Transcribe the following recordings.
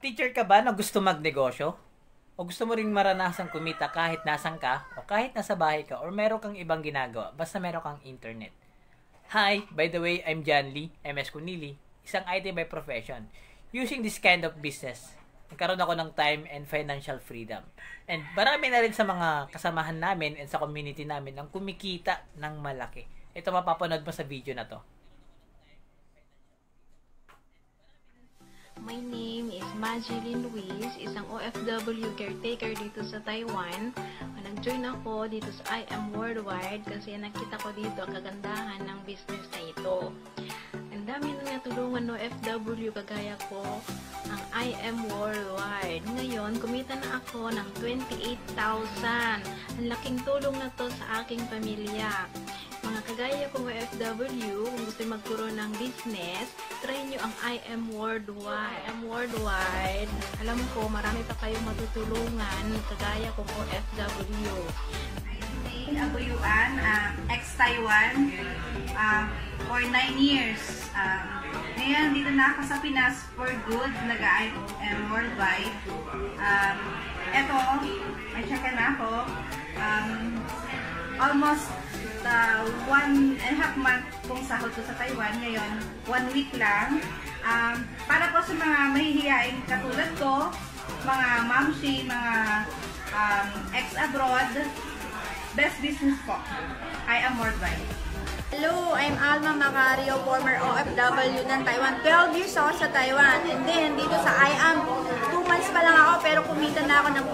Teacher ka ba na gusto magnegosyo? O gusto mo ring maranasang kumita kahit nasan ka o kahit nasa bahay ka or meron kang ibang ginagawa basta meron kang internet? Hi, by the way, I'm John Lee, MS Kunili, isang IT by profession. Using this kind of business, nagkaroon ako ng time and financial freedom. And marami na rin sa mga kasamahan namin and sa community namin ang kumikita ng malaki. Ito mapapanood mo sa video na to. My name is Majilyn Luis, isang OFW caretaker dito sa Taiwan. Nag-join ako dito sa I Am Worldwide kasi nakita ko dito ang kagandahan ng business na ito. Ang dami nang natulungan ng OFW kagaya ko, ang I Am Worldwide. Ngayon, kumita na ako ng 28,000. Ang laking tulong na to sa aking pamilya. Mga kagaya kong OFW, kung gusto magkaroon ng business, try nyo ang I Am Worldwide. I Am Worldwide. Alam ko, marami pa kayong matutulungan, kagaya kong OFW. Ako Yuan, ex-Taiwan, for 9 years. Ngayon, dito na ako sa Pinas for good, nag-I Am Worldwide. Eto, may check na ako. Almost 1.5 month kong sahod ko sa Taiwan. Ngayon, 1 week lang. Para po sa mga mahihiyain katulad ko, mga mamshi, mga ex-abroad, best business po. I Am Worldwide. Hello, I'm Alma Macario, former OFW ng Taiwan. 12 years ako sa Taiwan. And then, dito sa I Am, 2 months pa lang ako pero kumita na ako ng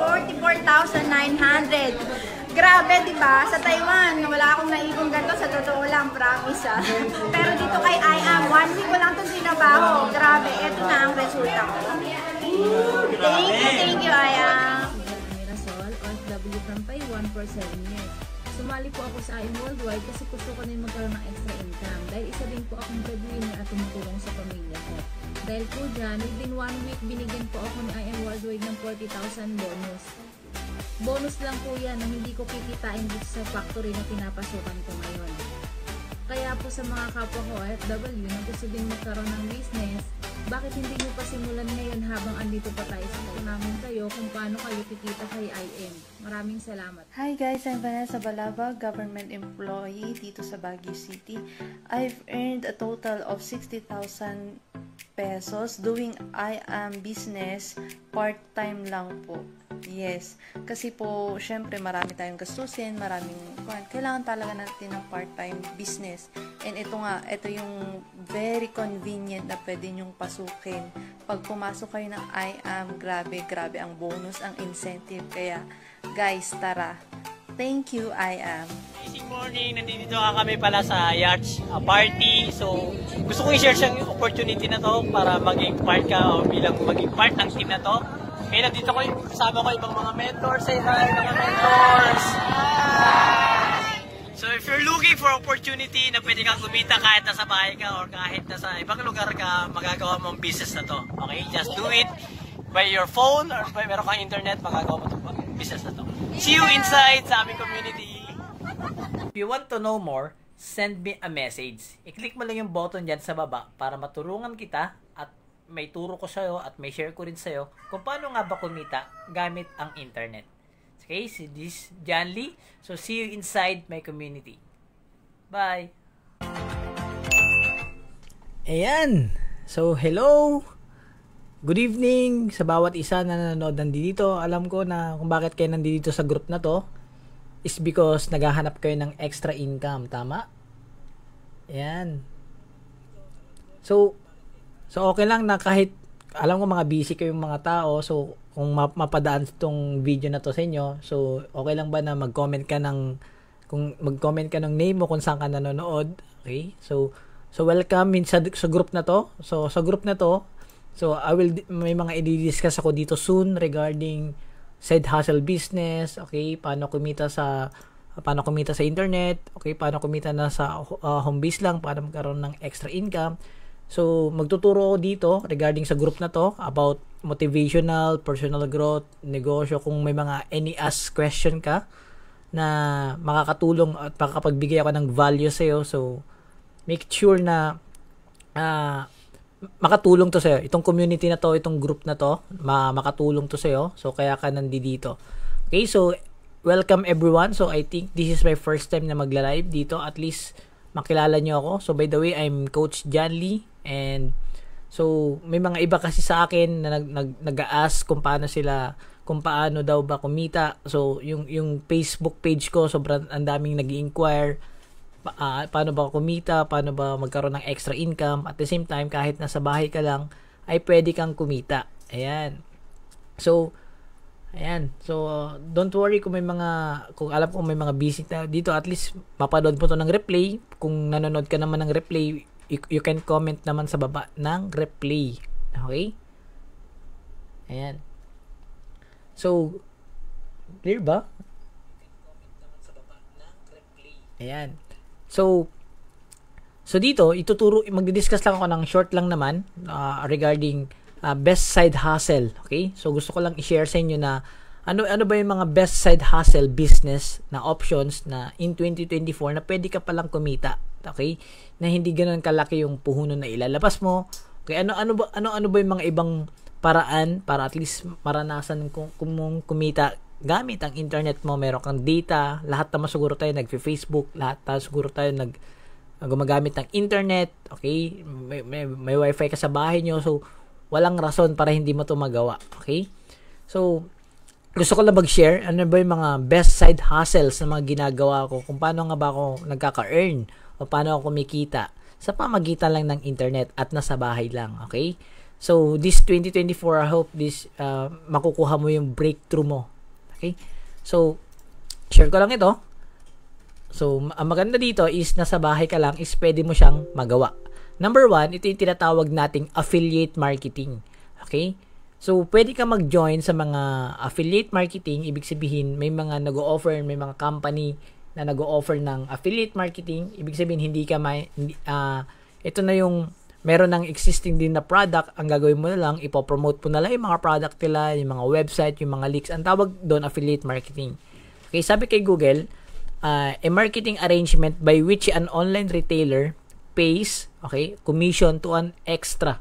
44,900. Grabe, di ba? Sa Taiwan, wala akong naipong ganito. Sa totoo lang, promise ah. Pero dito kay I Am, 1 week ko lang itong sinabaho. Grabe, eto na ang resulta ko. Thank you, I Am. Mirasol, OFW from Taiwan for 7 years. Sumali po ako sa I Am Worldwide kasi gusto ko na yung magkaroon ng extra income. Dahil isa din po akong breadwinner at tumutulong sa pamilya ko. Dahil po dyan, within 1 week, binigyan po ako ni I Am Worldwide ng 40,000 bonus. Bonus lang po yan na hindi ko kikitain dito sa factory na pinapasukan ko ngayon. Kaya po sa mga kapwa ko OFW na gusto din magkaroon ng business, bakit hindi nyo pa simulan ngayon habang andito pa tayo sa namin kayo kung paano kayo kikita kay IM. Maraming salamat. Hi guys, I'm Vanessa Balaba, government employee dito sa Baguio City. I've earned a total of 60,000 pesos doing I Am business part-time lang po. Yes, kasi po syempre marami tayong gastusin, kailangan talaga natin ng part-time business. And ito yung very convenient na pwede nyong pasukin. Pag pumasok kayo ng I Am, grabe ang bonus, ang incentive. Kaya guys, tara. Thank you, I Am. Amazing morning, nandito kami pala sa Yachts party. So, gusto ko i-share siyang opportunity na to para maging part ka o bilang maging part ng team na to. Kaya nandito ko, kasama ko ibang mga mentors. Say hi, mga mentors! So, if you're looking for opportunity na pwede kang kumita kahit nasa bahay ka or kahit nasa ibang lugar ka, magagawa mong business na to. Okay? Just do it by your phone or by meron kang internet, magagawa mo itong business na to. See you inside sa aming community! If you want to know more, send me a message. I-click mo lang yung button dyan sa baba para matulungan kita at may turo ko sa'yo at may share ko rin sa'yo kung paano nga ba kumita gamit ang internet. Okay, so this is John Lee. So, see you inside my community. Bye! Ayan! So, hello! Good evening sa bawat isa na nanonood nandito. Alam ko na kung bakit kayo nandito sa group na to is because naghahanap kayo ng extra income. Tama? Ayan. So okay lang na kahit alam ko mga busy kayong mga tao, so kung mapadaan itong video na to sa inyo, so okay lang ba na mag-comment ka ng name mo kung saan ka nanonood. Okay? So welcome sa group na to. So sa group na to, so may mga i-discuss ako dito soon regarding side hustle business, okay? Paano kumita sa internet, okay? Paano kumita na sa home base lang para magkaroon ng extra income. So, magtuturo ako dito regarding sa group na to about motivational, personal growth, negosyo. Kung may mga any ask question ka na makakatulong at makakapagbigay ako ng value sa'yo. So, make sure na makatulong to sa'yo. Itong community na to, itong group na to, makatulong to sa'yo. So, kaya ka nandito. Okay, so, welcome everyone. So, I think this is my first time na magla-live dito. At least, makilala nyo ako. So, by the way, I'm Coach John Lee. And, so, may mga iba kasi sa akin na nag-a-ask kung paano daw ba kumita. So, yung Facebook page ko, sobrang ang daming nag-i-inquire. Paano ba kumita? Paano ba magkaroon ng extra income? At the same time, kahit nasa bahay ka lang, ay pwede kang kumita. Ayan. So, don't worry kung alam ko may mga busy dito, at least mapanood mo to ng replay. Kung nanonood ka naman ng replay, you can comment naman sa baba ng replay. Okay? Ayan. So, clear ba? Ayan. So dito, magdi-discuss lang ako ng short lang naman regarding best side hustle. Okay? So, gusto ko lang i-share sa inyo na ano ba yung mga best side hustle business na options na in 2024 na pwede ka palang kumita. Okay? Na hindi ganoon kalaki yung puhunan na ilalabas mo. Okay? Ano ba yung mga ibang paraan para at least maranasan kung kumita gamit ang internet mo? Meron kang data, lahat naman siguro tayo nagfe-Facebook, lahat tayo siguro tayo gumagamit ng internet. Okay? May wifi ka sa bahay nyo, so walang rason para hindi mo to magawa. Okay? So, gusto ko lang mag-share ano ba yung mga best side hustles na mga ginagawa ko, kung paano nga ba ako nagkaka-earn o paano ako kumikita sa pamagitan lang ng internet at nasa bahay lang. Okay? So, this 2024, I hope makukuha mo yung breakthrough mo. Okay? So, share ko lang ito. So, ang maganda dito is nasa bahay ka lang is pwede mo siyang magawa. Number 1, ito yung tinatawag nating affiliate marketing. Okay? So, pwede ka mag-join sa mga affiliate marketing. Ibig sabihin, may mga nag-o-offer, may mga company na nag-o-offer ng affiliate marketing. Ibig sabihin, ito na yung meron ng existing din na product, ang gagawin mo na lang, ipopromote mo na lang yung mga product nila, yung mga website, yung mga leaks. Ang tawag doon, affiliate marketing. Okay, sabi kay Google, a marketing arrangement by which an online retailer pays, okay, commission to an extra.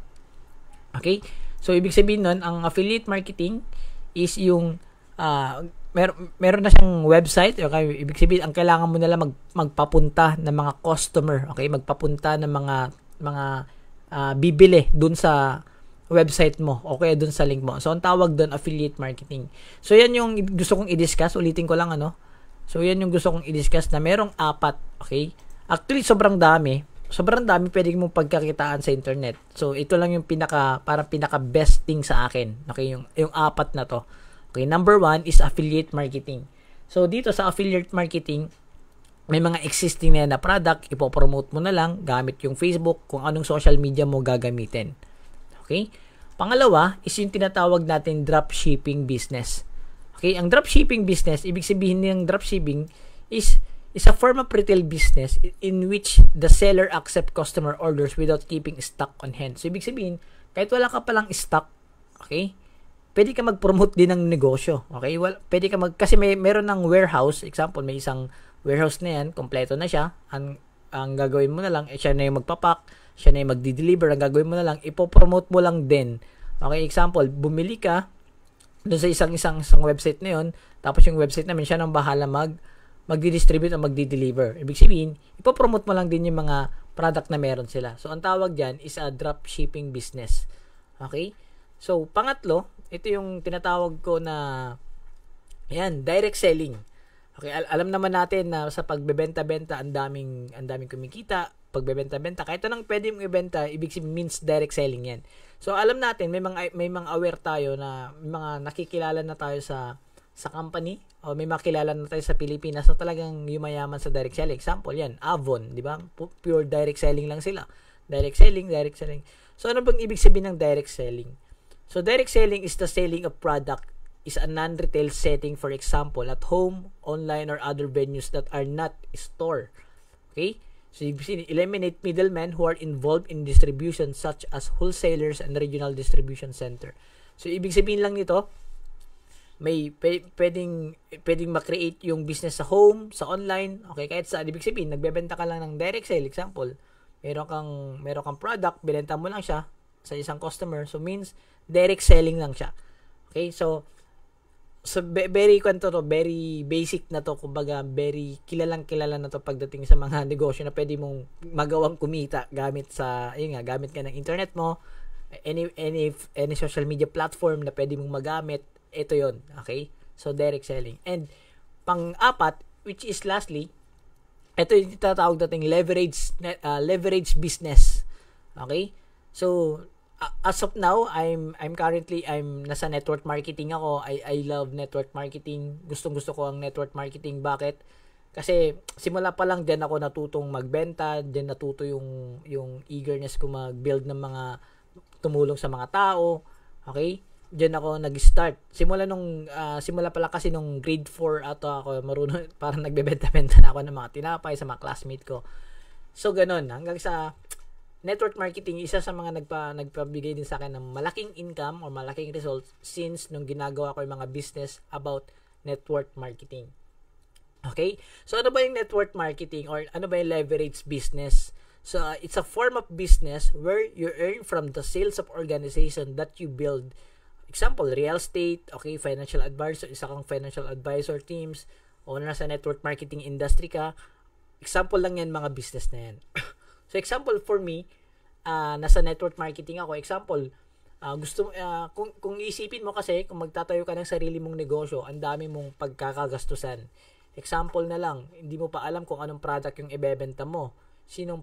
Okay? So, ibig sabihin nun, ang affiliate marketing is yung, meron na siyang website. Okay? Ibig sabihin, ang kailangan mo na lang magpapunta ng mga customer. Okay? Magpapunta ng mga bibili dun sa website mo o kaya dun sa link mo. So, ang tawag dun, affiliate marketing. So, yan yung gusto kong i-discuss. Ulitin ko lang, So, yan yung gusto kong i-discuss na merong 4. Okay? Actually, sobrang dami pwede mong pagkakitaan sa internet. So, ito lang yung parang pinaka best thing sa akin. Okay? Yung 4 na to. Okay? Number 1 is affiliate marketing. So, dito sa affiliate marketing, may mga existing na product, ipopromote mo na lang gamit yung Facebook, kung anong social media mo gagamitin. Okay? Pangalawa is yung tinatawag natin dropshipping business. Okay? Ang dropshipping business, ibig sabihin ng dropshipping is a form of retail business in which the seller accept customer orders without keeping stock on hand. So, ibig sabihin, kahit wala ka palang stock, okay, pwede ka mag-promote din ng negosyo. Okay? Pwede ka kasi meron ng warehouse. Example, may isang warehouse na yan, kompleto na siya. Ang gagawin mo na lang, siya na yung magpapak, siya na yung magdi-deliver. Ang gagawin mo na lang, ipopromote mo lang din. Okay, example, bumili ka doon sa isang website na yun, tapos yung website namin, siya nang bahala magdi-distribute o magdi-deliver. Ibig sabihin, ipopromote mo lang din yung mga product na meron sila. So, ang tawag dyan is a dropshipping business. Okay? So, pangatlo, ito yung tinatawag ko na, direct selling. Okay, alam naman natin na sa pagbebenta-benta, ang daming kumikita. Pagbebenta-benta, kahit anong pwede mong ibenta, ibig sabihin means direct selling yan. So, alam natin, may mga aware tayo na may mga nakikilala na tayo sa company, o may makilala na tayo sa Pilipinas na talagang yumayaman sa direct selling. Example yan, Avon, di ba? Pure direct selling lang sila. Direct selling. So, ano bang ibig sabihin ng direct selling? So, direct selling is the selling of product is a non-retail setting, for example, at home, online, or other venues that are not store. Okay? So, eliminate middlemen who are involved in distribution such as wholesalers and regional distribution center. So, ibig sabihin lang nito, may pwedeng ma-create yung business sa home, sa online, okay, kahit sa, ibig sabihin, nagbebenta ka lang ng direct sale, example, meron kang product, binenta mo lang siya, sa isang customer. So, means, direct selling lang siya. Okay? So very very basic na to, kumbaga very kilala na to pagdating sa mga negosyo na pwede mong magawang kumita gamit gamit ka ng internet mo, any social media platform na pwede mong magamit, ito yon. Okay? So direct selling. And pang-apat, which is lastly, ito yung tinatawag nating leverage business. Okay? So as of now, I'm currently nasa network marketing ako. I love network marketing. Gustong-gusto ko ang network marketing. Bakit? Kasi simula pa lang diyan ako natutong magbenta, diyan natuto yung eagerness ko mag-build ng mga tumulong sa mga tao. Okay? Diyan ako nag-start. Simula pala kasi nung grade 4 ako marunong, parang nagbebenta-benta na ako ng mga tinapay sa mga classmate ko. So ganun, hanggang sa network marketing, isa sa mga nagpabigay din sa akin ng malaking income or malaking results since nung ginagawa ko yung mga business about network marketing. Okay? So, ano ba yung network marketing or ano ba yung leverage business? So, it's a form of business where you earn from the sales of organization that you build. Example, real estate, okay, financial advisor, isa kang financial advisor teams, o nasa network marketing industry ka. Example lang yan, mga business na yan. So, example for me, nasa network marketing ako. Example, kung isipin mo kasi, kung magtatayo ka ng sarili mong negosyo, ang dami mong pagkakagastusan. Example na lang, hindi mo pa alam kung anong product yung ibebenta mo. Sino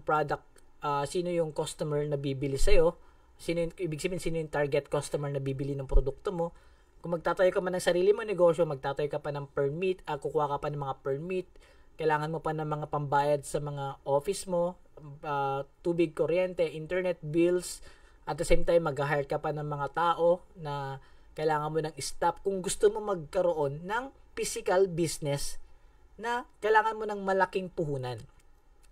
yung customer na bibili sa'yo. Ibig sabihin, sino yung target customer na bibili ng produkto mo. Kung magtatayo ka man ng sarili mong negosyo, magtatayo ka pa ng permit, kukuha ka pa ng mga permit, kailangan mo pa ng mga pambayad sa mga office mo, tubig, kuryente, internet bills, at the same time mag-hire ka pa ng mga tao na kailangan mo ng staff kung gusto mo magkaroon ng physical business na kailangan mo ng malaking puhunan.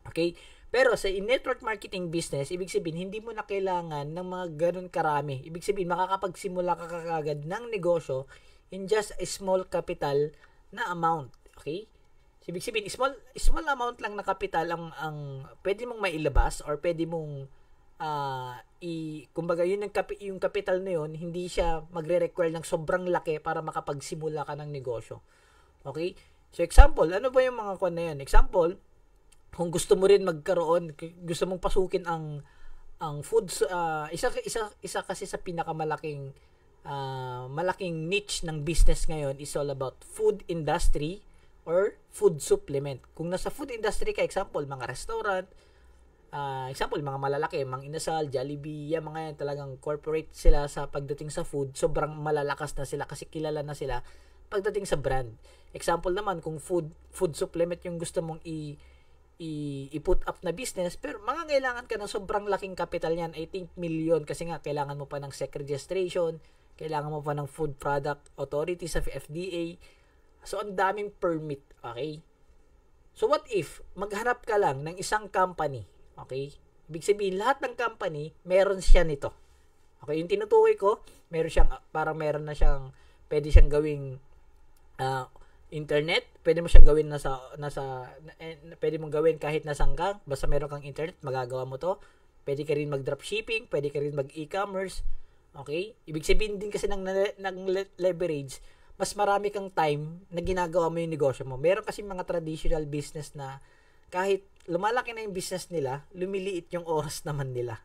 Okay? Pero sa network marketing business, ibig sabihin hindi mo na kailangan ng mga ganun karami. Ibig sabihin makakapagsimula ka kagad ng negosyo in just a small capital na amount. Okay? Ibig sabihin, small amount lang na kapital ang pwede mong mailabas or pwede mong kumbaga yung capital na yun, hindi siya magre-require ng sobrang laki para makapagsimula ka ng negosyo. Okay? So example, ano ba yung mga na yan? Example, kung gusto mo rin magkaroon, gusto mong pasukin ang foods, isa kasi sa pinakamalaking malaking niche ng business ngayon is all about food industry or food supplement. Kung nasa food industry ka, example, mga restaurant, example, mga malalaki, Mang Inasal, Jollibee, mga yan talagang corporate sila sa pagdating sa food. Sobrang malalakas na sila kasi kilala na sila pagdating sa brand. Example naman, kung food supplement yung gusto mong i-put up na business, pero kailangan ka ng sobrang laking capital yan. I think million kasi nga kailangan mo pa ng SEC registration, kailangan mo pa ng Food Product Authority sa FDA. So, ang daming permit, okay? So, what if maghanap ka lang ng isang company, okay? Ibig sabihin, lahat ng company, meron siya nito. Okay, yung tinutukoy ko, meron na siyang, pwede siyang gawing internet, pwede mo siyang gawin pwede mong gawin kahit nasaan ka, basta meron kang internet, magagawa mo to. Pwede ka rin mag-dropshipping, pwede ka rin mag-e-commerce, okay? Ibig sabihin din kasi ng leverage, mas marami kang time na ginagawa mo yung negosyo mo. Meron kasi mga traditional business na kahit lumalaki na yung business nila, lumiliit yung oras naman nila.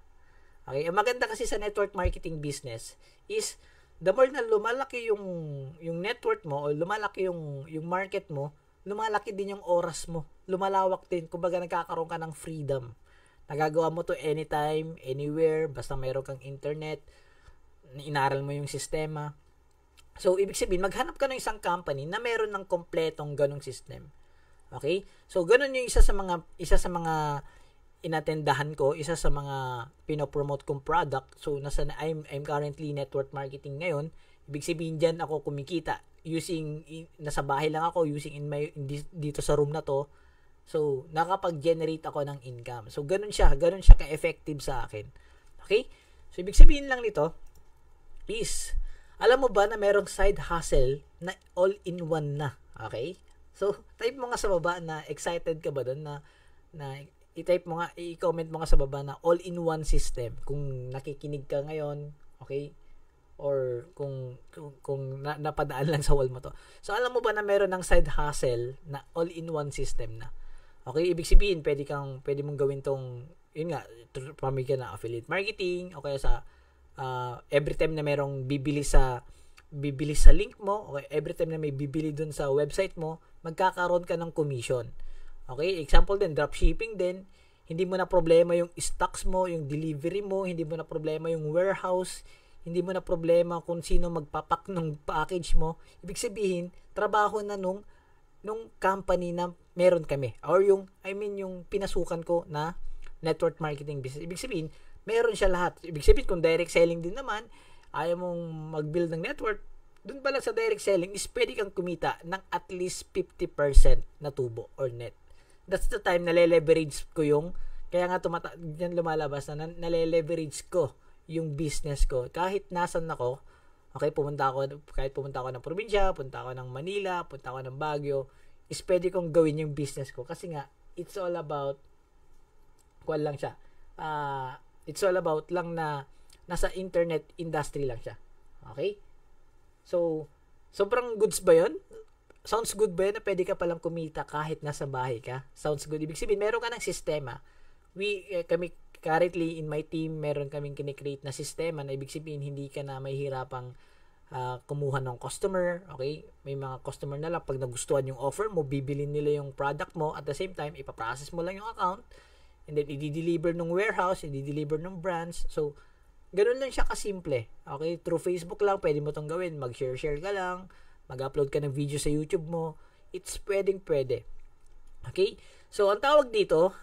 Okay? Ang maganda kasi sa network marketing business is the more na lumalaki yung network mo o lumalaki yung market mo, lumalaki din yung oras mo. Lumalawak din. Kumbaga nagkakaroon ka ng freedom. Nagagawa mo to anytime, anywhere, basta meron kang internet, inaral mo yung sistema. So, ibig sabihin, maghanap ka ng isang company na meron ng kompletong ganong system. Okay? So, ganon yung isa sa mga inatendahan ko, isa sa mga pinopromote kong product. So, I'm currently network marketing ngayon. Ibig sabihin dyan ako kumikita nasa bahay lang ako, dito sa room na to. So, nakapag-generate ako ng income. So, ganon siya ka-effective sa akin. Okay? So, ibig sabihin lang nito is, alam mo ba na merong side hustle na all-in-one na? Okay? So, type mo nga sa baba na excited ka ba doon na i-type mo nga, i-comment mo nga sa baba na all-in-one system. Kung nakikinig ka ngayon, okay? Or kung napadaan lang sa wall mo to. So, alam mo ba na meron ng side hustle na all-in-one system na? Okay? Ibig sabihin, pwede mong gawin tong, yun nga, pamigyan na affiliate marketing, o kaya sa, every time na merong bibili sa link mo, okay? Every time na may bibili dun sa website mo, magkakaroon ka ng commission. Okay? Example din, dropshipping din. Hindi mo na problema yung stocks mo, yung delivery mo, hindi mo na problema yung warehouse, hindi mo na problema kung sino magpapak ng package mo. Ibig sabihin, trabaho na nung company na meron kami. Or yung pinasukan ko na network marketing business. Ibig sabihin, meron siya lahat. Ibig sabihin, kung direct selling din naman, ayaw mong mag-build ng network, dun pa lang sa direct selling is pwede kang kumita ng at least 50% na tubo or net. That's the time nale-leverage ko yung, kaya nga yan lumalabas na nale-leverage ko yung business ko. Kahit nasan ako, okay, pumunta ako ng probinsya, punta ako ng Manila, punta ako ng Baguio, is pwede kong gawin yung business ko. Kasi nga, it's all about, it's all about lang na nasa internet industry lang siya. Okay? So, sobrang goods ba yun? Sounds good ba yun na pwede ka palang kumita kahit nasa bahay ka? Sounds good. Ibig sabihin, meron ka ng sistema. Kami currently in my team, meron kaming kinikreate na sistema na ibig sabihin, hindi ka na mahihirapang kumuha ng customer. Okay? May mga customer na lang, pag nagustuhan yung offer mo, bibilin nila yung product mo. At the same time, ipaprocess mo lang yung account. And then, i-deliver ng warehouse, i-deliver ng branch. So, ganun lang siya kasimple. Okay? Through Facebook lang, pwede mo itong gawin. Mag-share ka lang. Mag-upload ka ng video sa YouTube mo. It's pwede. Okay? So, ang tawag dito,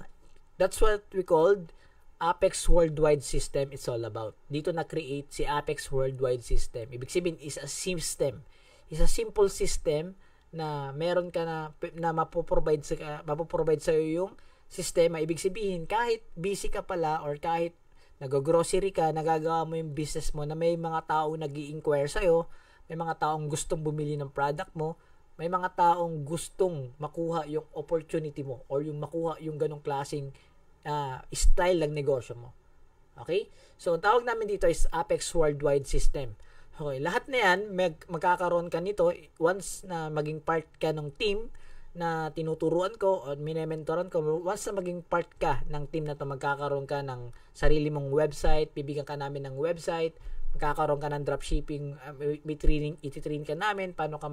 that's what we called Apex Worldwide System. It's all about. Dito na-create si Apex Worldwide System. Ibig sabihin, is a system. Is a simple system na meron ka na mapoprovide sa iyo yung sistema. Ibig sabihin, kahit busy ka pala or kahit nag-grocery ka, nagagawa mo yung business mo na may mga tao nag-i-inquire sa'yo, may mga taong gustong bumili ng product mo, may mga taong gustong makuha yung opportunity mo or yung makuha yung ganong klaseng style ng negosyo mo. Okay? So, ang tawag namin dito is Apex Worldwide System. Okay, lahat na yan, magkakaroon ka nito once na maging part ka ng team na tinuturuan ko o minementoran ko. Once na maging part ka ng team na to, magkakaroon ka ng sarili mong website, bibigyan ka namin ng website, magkakaroon ka ng dropshipping, ititrain ka namin paano ka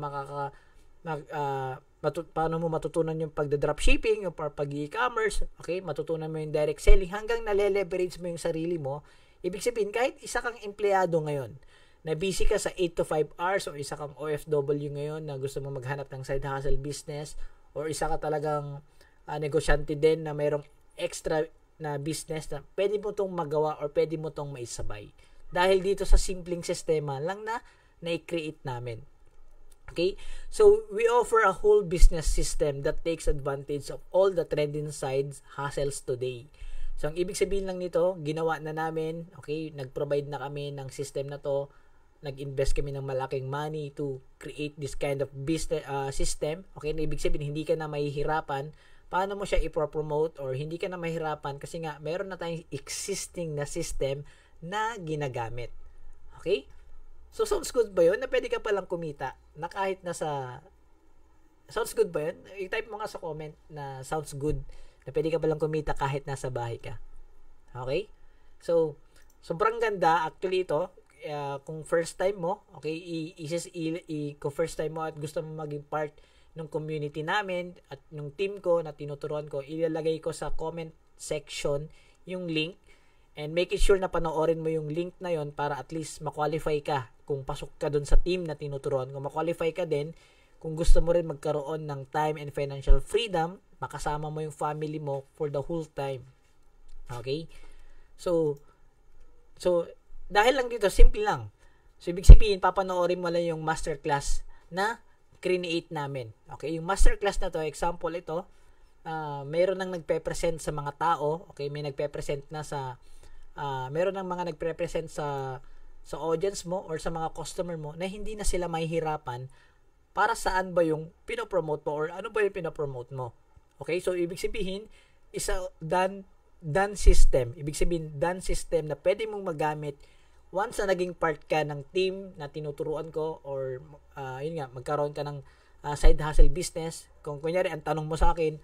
paano mo matutunan yung pagda-dropshipping, yung pag-e-commerce, okay? Matutunan mo yung direct selling hanggang nale-leverage mo yung sarili mo. Ibig sabihin, kahit isa kang empleyado ngayon, na busy ka sa 8 to 5 hours, o isa kang OFW ngayon na gusto mo maghanap ng side hustle business, or isa ka talagang negosyante din na mayroong extra na business na pwede mo tong magawa or pwede mo tong maisabay. Dahil dito sa simpleng sistema lang na i-create namin. Okay? So, we offer a whole business system that takes advantage of all the trending side hustles today. So, ang ibig sabihin lang nito, ginawa na namin, okay, nag-provide na kami ng system na to, nag-invest kami ng malaking money to create this kind of business system. Okay, ibig sabihin, hindi ka na mahihirapan. Paano mo siya i-promote or hindi ka na mahirapan kasi nga, meron na tayong existing na system na ginagamit. Okay? So, sounds good ba yun? Na pwede ka palang kumita na kahit nasa... Sounds good ba yun? I-type mo nga sa comment na sounds good na pwede ka palang kumita kahit nasa bahay ka. Okay? So, sobrang ganda. Actually, ito, kung first time mo, okay, kung first time mo at gusto mo maging part ng community namin at ng team ko na tinuturuan ko, ilalagay ko sa comment section yung link. And make sure na panoorin mo yung link na yon para at least ma-qualify ka kung pasok ka dun sa team na tinuturuan. Kung ma-qualify ka din, kung gusto mo rin magkaroon ng time and financial freedom, makasama mo yung family mo for the whole time. Okay? So dahil lang dito, simple lang. So, ibig sabihin, papanoorin mo lang yung masterclass na create namin. Okay? Yung masterclass na to, example ito, mayroon nang nagpe-present sa mga tao. Okay? May nagpe-present na sa meron ng mga nagpre-present sa audience mo or sa mga customer mo na hindi na sila mahihirapan para saan ba yung pinopromote mo or ano ba yung pinopromote mo. Okay? So, ibig sabihin, isa done system. Ibig sabihin, done system na pwede mong magamit once na naging part ka ng team na tinuturuan ko, or yun nga, magkaroon ka ng side hustle business. Kung kunyari, ang tanong mo sa akin,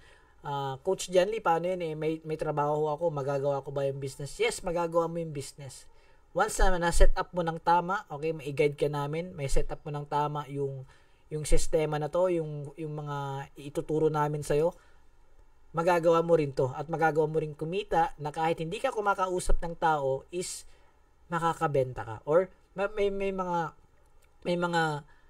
Coach Janly, paano yun may trabaho ako, magagawa ko ba yung business? Yes, magagawa mo yung business. Once na set up mo ng tama, okay, mai-guide ka namin, may set up mo ng tama yung sistema na to, yung mga ituturo namin sa'yo, magagawa mo rin to, at magagawa mo rin kumita na kahit hindi ka kumakausap ng tao is makakabenta ka, or may mga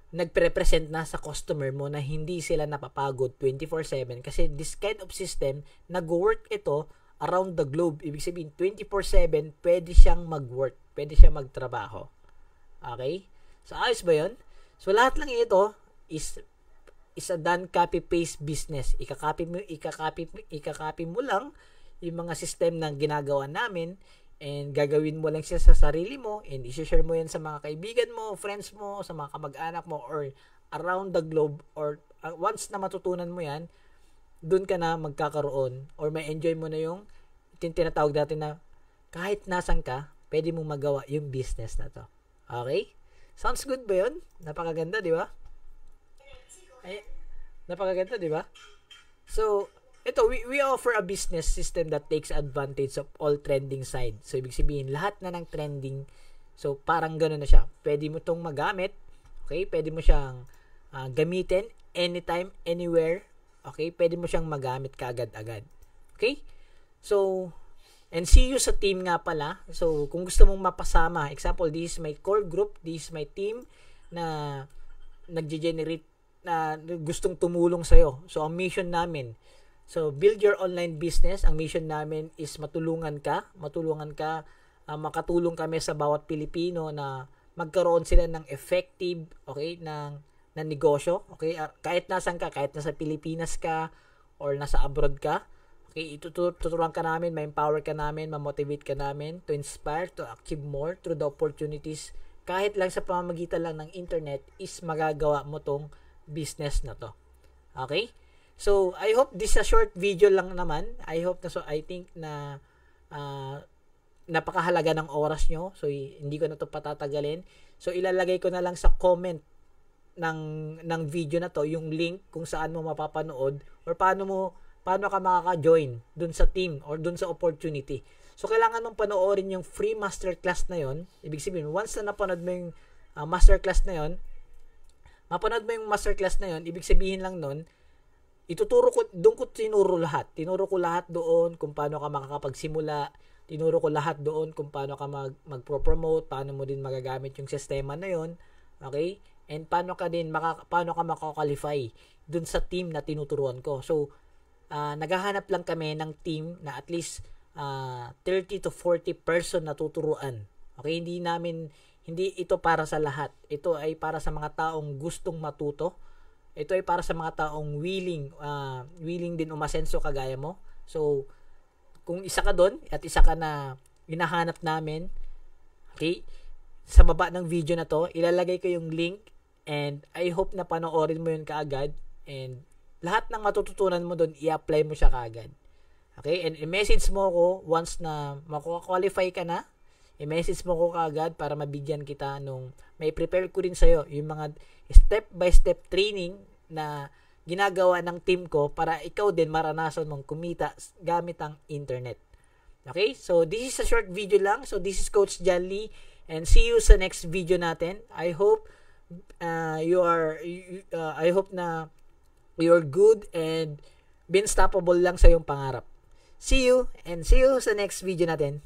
nagpe-represent na sa customer mo na hindi sila napapagod 24/7 kasi this kind of system nag-work ito around the globe. Ibig sabihin 24/7 pwede siyang mag-work, pwede siyang magtrabaho. Okay? So ayos ba 'yon? So lahat lang ito is a done copy paste business. Ikakopy mo lang yung mga system na ginagawa namin, and gagawin mo lang siya sa sarili mo, and i-share mo yan sa mga kaibigan mo, friends mo, sa mga kamag-anak mo, or around the globe, or once na matutunan mo yan, dun ka na magkakaroon, or may enjoy mo na yung tinatawag natin na kahit nasan ka, pwede mong magawa yung business na to. Okay? Sounds good ba yun? Napakaganda, di ba? Ay, napakaganda, di ba? So, ito, we offer a business system that takes advantage of all trending side. So, ibig sabihin, lahat na ng trending, so, parang gano'n na siya. Pwede mo itong magamit, okay? Pwede mo siyang gamitin anytime, anywhere, okay? Pwede mo siyang magamit kaagad-agad. Okay? So, and see you sa team nga pala. So, kung gusto mong mapasama, example, this is my core group, this is my team na nag-generate, na gustong tumulong sa'yo. So, ang mission namin, so, build your online business. Ang mission namin is makatulong kami sa bawat Pilipino na magkaroon sila ng effective, okay, ng negosyo, okay? Kahit nasan ka, kahit nasa Pilipinas ka or nasa abroad ka, okay, tuturuan ka namin, ma-empower ka namin, ma-motivate ka namin to inspire, to achieve more through the opportunities. Kahit lang sa pamamagitan lang ng internet is magagawa mo tong business na to. Okay? So, I hope this is a short video lang naman. I think na napakahalaga ng oras nyo. So, hindi ko na to patatagalin. So, ilalagay ko na lang sa comment ng video na to yung link kung saan mo mapapanood or paano ka makaka-join dun sa team or dun sa opportunity. So, kailangan mong panoorin yung free masterclass na yon. Ibig sabihin, once na napanood mo yung masterclass na yon, ibig sabihin lang nun, doon ko tinuro lahat. Tinuro ko lahat doon kung paano ka makakapagsimula. Tinuro ko lahat doon kung paano ka magpro-promote, paano mo din magagamit yung sistema na yon. Okay? And paano ka makakwalify doon sa team na tinuturuan ko. So, naghahanap lang kami ng team na at least 30 to 40 person na tuturuan. Okay? Hindi ito para sa lahat. Ito ay para sa mga taong gustong matuto. Ito ay para sa mga taong willing din umasenso kagaya mo. So, kung isa ka doon at isa ka na hinahanap namin, okay, sa baba ng video na to, ilalagay ko yung link, and I hope na panoorin mo yun kaagad, and lahat ng matututunan mo doon, i-apply mo siya kaagad. Okay, and i-message mo ko once na makakwalify ka na, i-message mo ko kaagad para mabigyan kita nung may prepare ko rin sa'yo yung mga step-by-step training na ginagawa ng team ko para ikaw din maranasan mong kumita gamit ang internet. Okay? So, this is a short video lang. So, this is Coach Janly, and see you sa next video natin. I hope I hope na you're good and unstoppable lang sa iyong pangarap. See you sa next video natin.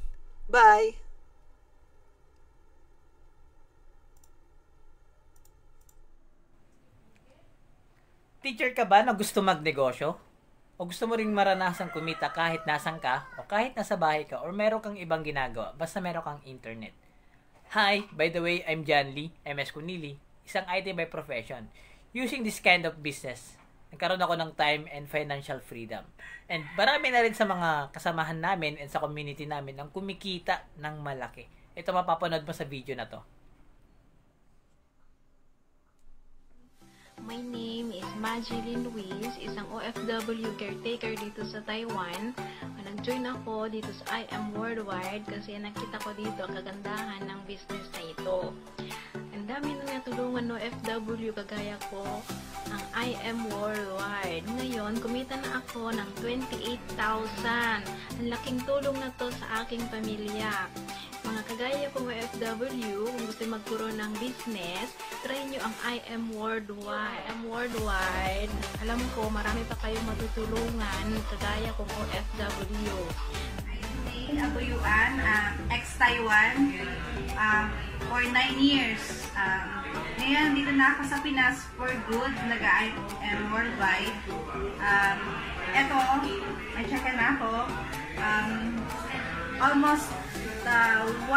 Bye! Teacher ka ba na gusto magnegosyo? O gusto mo ring maranasan kumita kahit nasan ka o kahit nasa bahay ka or meron kang ibang ginagawa basta meron kang internet? Hi, by the way, I'm Janly, MS Kunili, isang IT by profession. Using this kind of business, nagkaroon ako ng time and financial freedom. And marami na rin sa mga kasamahan namin and sa community namin ang kumikita ng malaki. Ito mapapanood mo sa video na to. My name is Majilin Luis, isang OFW caretaker dito sa Taiwan. Nag-join ako dito sa I Am Worldwide kasi nakita ko dito ang kagandahan ng business na ito. Ang dami nang natulungan ng OFW kagaya ko, ang I Am Worldwide. Ngayon, kumita na ako ng 28,000. Ang laking tulong na to sa aking pamilya. Mga kagaya kong OFW, kung gusto magkaroon ng business, try nyo ang I Am Worldwide. I Am Worldwide. Alam ko, marami pa kayong matutulungan kagaya kong OFW. Ako Yuan, ex-Taiwan, for 9 years. Ngayon, dito na ako sa Pinas for good, nag-I Am Worldwide. Eto, may check na ako. Almost 1.5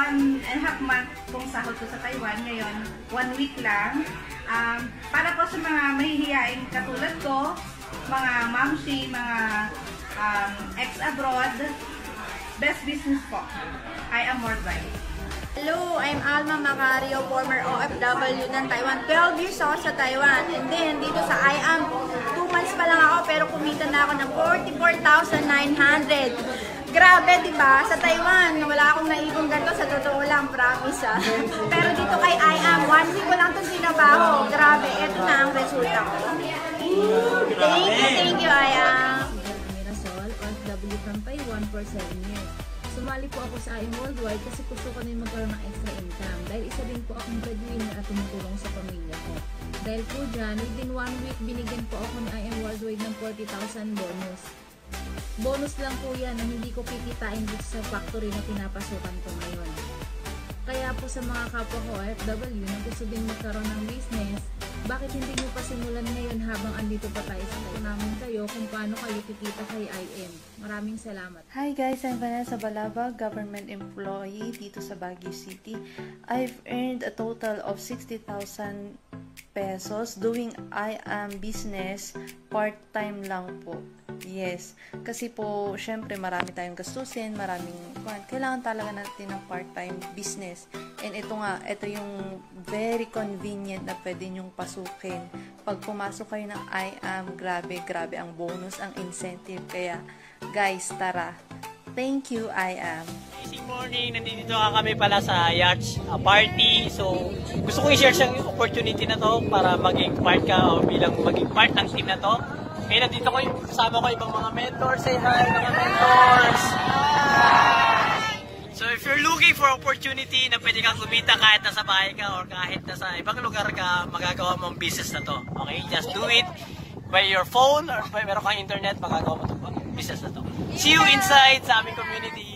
month kung sahod ko sa Taiwan. Ngayon, 1 week lang. Para po sa mga mahihiyain katulad ko, mga mamshi, mga ex-abroad, best business po. I Am Worldwide. Hello, I'm Alma Macario, former OFW ng Taiwan. 12 years ako sa Taiwan. And then, dito sa I Am, 2 months pa lang ako pero kumita na ako ng 44,900. Grabe, diba? Sa Taiwan, wala akong naipong ganito. Sa totoo lang, promise ah. Pero dito kay I Am, 1 week ko lang itong sinabaho. Grabe, eto na ang resulta ko. Thank you, I Am. Mirasol, OFW from Taiwan for 7 years. Sumali po ako sa I Am Worldwide kasi gusto ko na yung magkaroon ng extra income. Dahil isa din po akong breadwinner at tumutulong sa pamilya ko. Dahil po dyan, within 1 week, binigyan po ako ni I Am Worldwide ng 40,000 bonus. Bonus lang po yan na hindi ko kikitain dito sa factory na pinapasukan ko ngayon. Kaya po sa mga kapwa ko OFW na gusto din magkaroon ng business, bakit hindi nyo pa simulan ngayon habang andito pa tayo sa tayo namin kayo kung paano kayo kikita kay IM. Maraming salamat. Hi guys, I'm Vanessa Balaba, government employee dito sa Baguio City. I've earned a total of 60,000 pesos doing I Am business part-time lang po. Yes, kasi po syempre marami tayong gastusin, kailangan talaga natin ng part-time business. And ito yung very convenient na pwede nyong pasukin. Pag pumasok kayo ng I Am, grabe ang bonus, ang incentive. Kaya guys, tara. Thank you, I Am. Good morning, nandito kami pala sa yacht party. So, gusto ko i-share sa opportunity na to para maging part ka o maging part ng team na to. Ngayon, nandito ko kasama ko ibang mga mentors. Say hi, mga mentors! So, if you're looking for opportunity na pwede kang kumita kahit nasa bahay ka or kahit nasa ibang lugar ka, magagawa mong business na to. Okay? Just do it by your phone or meron kang internet, magagawa mo itong business na to. See you inside sa aming community.